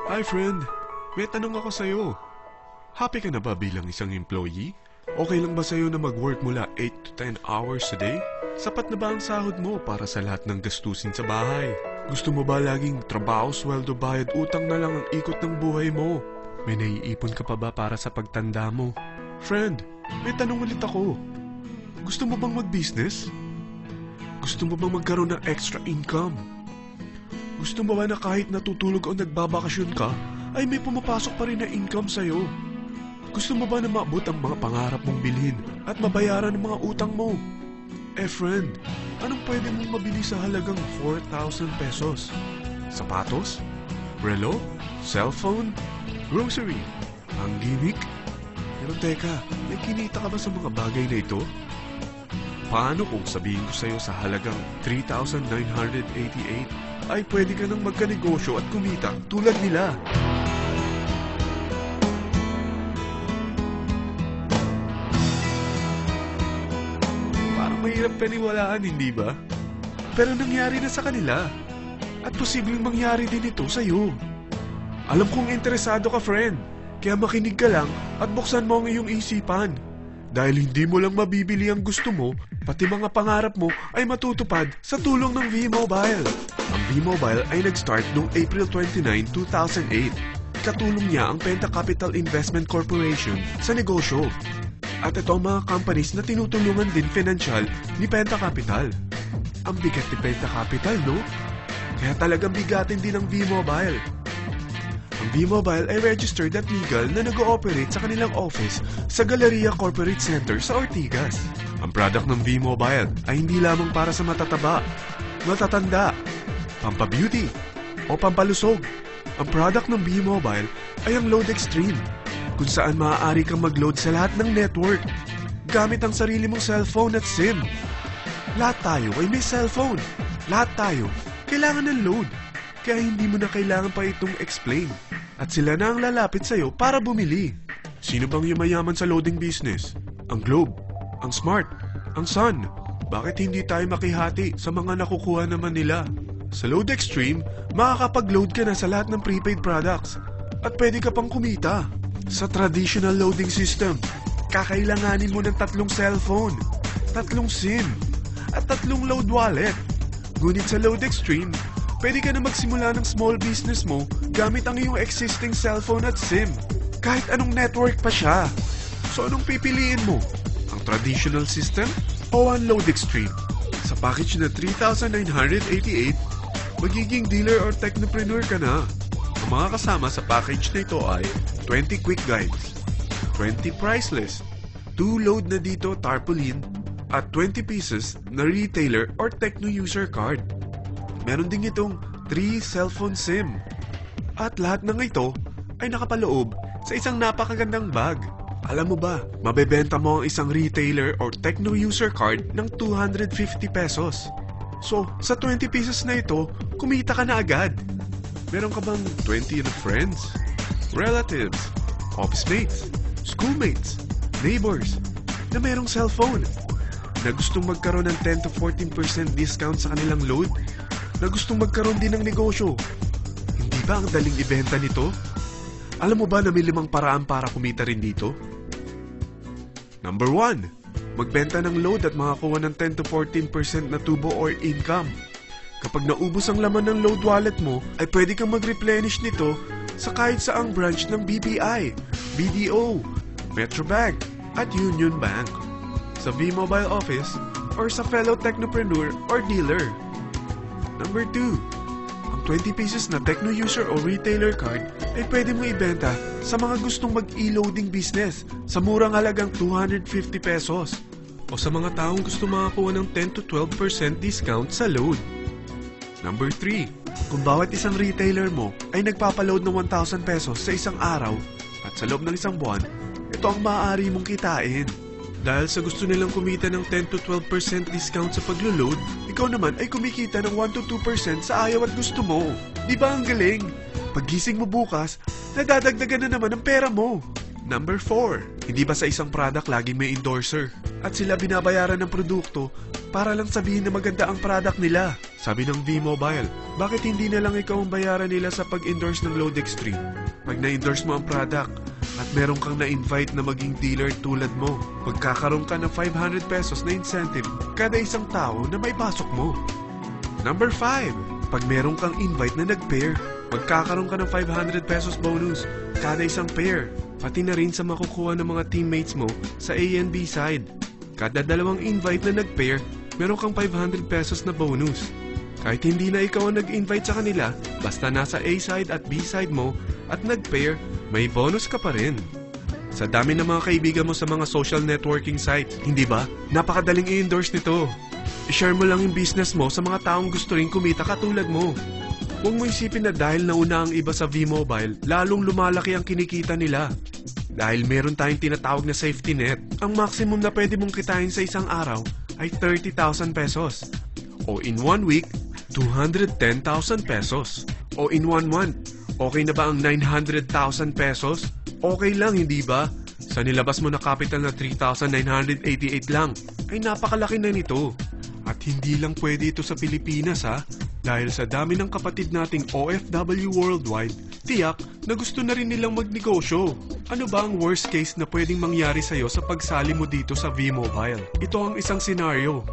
Hi friend, may tanong ako sa'yo. Happy ka na ba bilang isang employee? Okay lang ba sa'yo na mag-work mula 8 to 10 hours a day? Sapat na ba ang sahod mo para sa lahat ng gastusin sa bahay? Gusto mo ba laging trabaho, sweldo, bayad, utang na lang ang ikot ng buhay mo? May naiipon ka pa ba para sa pagtanda mo? Friend, may tanong ulit ako. Gusto mo bang mag-business? Gusto mo bang magkaroon ng extra income? Gusto mo ba na kahit natutulog o nagbabakasyon ka, ay may pumapasok pa rin na income sa'yo? Gusto mo ba na maabot ang mga pangarap mong bilhin at mabayaran ang mga utang mo? Eh friend, anong pwede mong mabili sa halagang 4,000 pesos? Sapatos? Relo? Cellphone? Grocery? Ang gimmick? Pero teka, may kinita ka ba sa mga bagay na ito? Paano kung sabihin ko sa'yo sa halagang 3,988 ay pwede ka nang magkanegosyo at kumita tulad nila? Parang mahirap paniwalaan, hindi ba? Pero nangyari na sa kanila. At posibleng mangyari din ito sa'yo. Alam kong interesado ka, friend. Kaya makinig ka lang at buksan mo ang iyong isipan. Dahil hindi mo lang mabibili ang gusto mo, pati mga pangarap mo ay matutupad sa tulong ng V-Mobile. Ang V-Mobile ay nag-start noong April 29, 2008. Katulong niya ang Penta Capital Investment Corporation sa negosyo. At ito ang mga companies na tinutulungan din financial ni Penta Capital. Ang bigat ni Penta Capital, no? Kaya talagang bigatin din ang V-Mobile. Ang V-Mobile ay registered at legal na nag-ooperate sa kanilang office sa Galleria Corporate Center sa Ortigas. Ang product ng V-Mobile ay hindi lamang para sa matataba, matatanda, pampabeauty, o pampalusog. Ang product ng V-Mobile ay ang Load Extreme, kung saan maaari kang mag-load sa lahat ng network gamit ang sarili mong cellphone at SIM. Lahat tayo ay may cellphone. Lahat tayo kailangan ng load. Kaya hindi mo na kailangan pa itong explain. At sila na ang lalapit sa'yo para bumili. Sino bang yumayaman sa loading business? Ang Globe, ang Smart, ang Sun. Bakit hindi tayo makihati sa mga nakukuha naman nila? Sa Load Extreme, makakapag-load ka na sa lahat ng prepaid products. At pwede ka pang kumita. Sa traditional loading system, kakailanganin mo ng 3 cellphone, 3 SIM, at 3 load wallet. Ngunit sa Load Extreme, pwede ka na magsimula ng small business mo gamit ang iyong existing cellphone at SIM. Kahit anong network pa siya. So anong pipiliin mo? Ang traditional system o ang Load Extreme? Sa package na 3,988, magiging dealer or technopreneur ka na. Ang mga kasama sa package na ito ay 20 quick guides, 20 price list, 2 load na dito tarpaulin, at 20 pieces na retailer or techno user card. Meron din itong 3 cellphone SIM. At lahat ng ito ay nakapaloob sa isang napakagandang bag. Alam mo ba, mabebenta mo ang isang retailer or techno user card ng 250 pesos. So, sa 20 pieces na ito, kumita ka na agad. Meron ka bang 20 na friends, relatives, office mates, schoolmates, neighbors na merong cellphone na gustong magkaroon ng 10 to 14% discount sa kanilang load? Na gustong magkaroon din ng negosyo? Hindi ba ang daling ibenta nito? Alam mo ba na may 5 paraan para kumita rin dito? Number 1. Magbenta ng load at makakuha ng 10 to 14% na tubo or income. Kapag naubos ang laman ng load wallet mo, ay pwede kang mag-replenish nito sa kahit saang branch ng BPI, BDO, Metrobank, at Union Bank, sa V-Mobile office, or sa fellow technopreneur or dealer. Number 2. Ang 20 pieces na techno user o retailer card ay pwede mo ibenta sa mga gustong mag-e-loading business sa murang halagang 250 pesos o sa mga taong gusto makakuha ng 10 to 12% discount sa load. Number 3. Kung bawat isang retailer mo ay nagpapaload ng 1,000 pesos sa isang araw at sa loob ng isang buwan, ito ang maaari mong kitain. Dahil sa gusto nilang kumita ng 10 to 12% discount sa paglo-load, ikaw naman ay kumikita ng 1 to 2% sa ayaw at gusto mo. Di ba ang galing? Paggising mo bukas, nadadagdagan na naman ang pera mo. Number 4. Hindi ba sa isang product laging may endorser? At sila binabayaran ng produkto para lang sabihin na maganda ang product nila. Sabi ng V-Mobile, bakit hindi na lang ikaw ang bayaran nila sa pag-endorse ng Load Extreme? Pag na-endorse mo ang product at meron kang na-invite na maging dealer tulad mo, magkakaroon ka ng 500 pesos na incentive kada isang tao na may pasok mo. Number 5. Pag meron kang invite na nag-pair, magkakaroon ka ng 500 pesos bonus kada isang pair, pati na rin sa makukuha ng mga teammates mo sa A and B side. Kada dalawang invite na nag-pair, meron kang 500 pesos na bonus. Kahit hindi na ikaw ang nag-invite sa kanila, basta nasa A side at B side mo at nag-pair, may bonus ka pa rin. Sa dami ng mga kaibigan mo sa mga social networking sites, hindi ba? Napakadaling i-endorse nito. I-share mo lang yung business mo sa mga taong gusto rin kumita katulad mo. Huwag mo isipin na dahil nauna ang iba sa V-Mobile, lalong lumalaki ang kinikita nila. Dahil meron tayong tinatawag na safety net, ang maximum na pwede mong kitain sa isang araw ay 30,000 pesos. O in 1 week, 210,000 pesos. O in 1 month, okay na ba ang 900,000 pesos? Okay lang, hindi ba? Sa nilabas mo na capital na 3,988 lang, ay napakalaki na nito. At hindi lang pwede ito sa Pilipinas ha, dahil sa dami ng kapatid nating OFW worldwide, tiyak na gusto na rin nilang magnegosyo. Ano ba ang worst case na pwedeng mangyari sa'yo sa pagsali mo dito sa V-Mobile? Ito ang isang senaryo.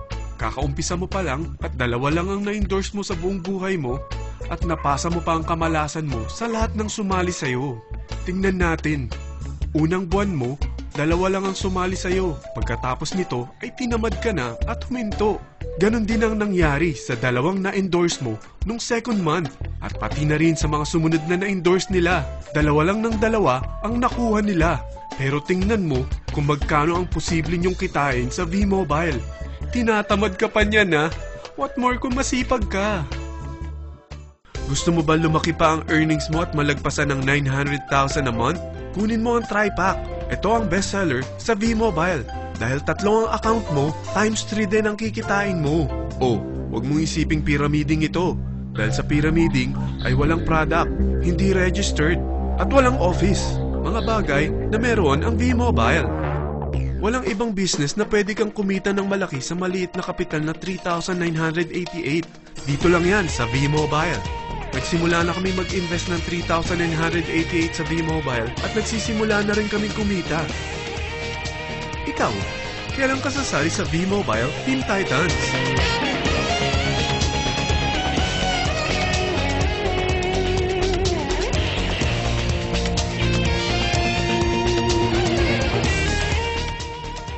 Kakaumpisa mo pa lang at dalawa lang ang na-endorse mo sa buong buhay mo at napasa mo pa ang kamalasan mo sa lahat ng sumali sa'yo. Tingnan natin. Unang buwan mo, dalawa lang ang sumali sa'yo. Pagkatapos nito ay tinamad ka na at huminto. Ganon din ang nangyari sa dalawang na-endorse mo nung second month at pati na rin sa mga sumunod na na-endorse nila. Dalawa lang ng dalawa ang nakuha nila. Pero tingnan mo kung magkano ang posible nyong kitain sa V-Mobile. Tinatamad ka pa niyan ha? What more kung masipag ka? Gusto mo ba lumaki pa ang earnings mo at malagpasan ng 900,000 a month? Kunin mo ang TriPack. Ito ang bestseller sa V-Mobile. Dahil 3 ang account mo, times 3 din ang kikitain mo. O, huwag mong isiping pyramiding ito. Dahil sa pyramiding ay walang product, hindi registered, at walang office. Mga bagay na meron ang V-Mobile. Walang ibang business na pwede kang kumita ng malaki sa maliit na kapital na 3,988. Dito lang yan sa V-Mobile. Nagsimula na kami mag-invest ng 3,988 sa V-Mobile at nagsisimula na rin kami kumita. Ikaw, kailan ka sasali sa V-Mobile Team Titans?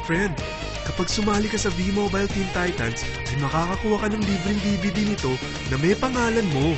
Friend, kapag sumali ka sa V-Mobile Team Titans, ay makakakuha ka ng libreng DVD nito na may pangalan mo.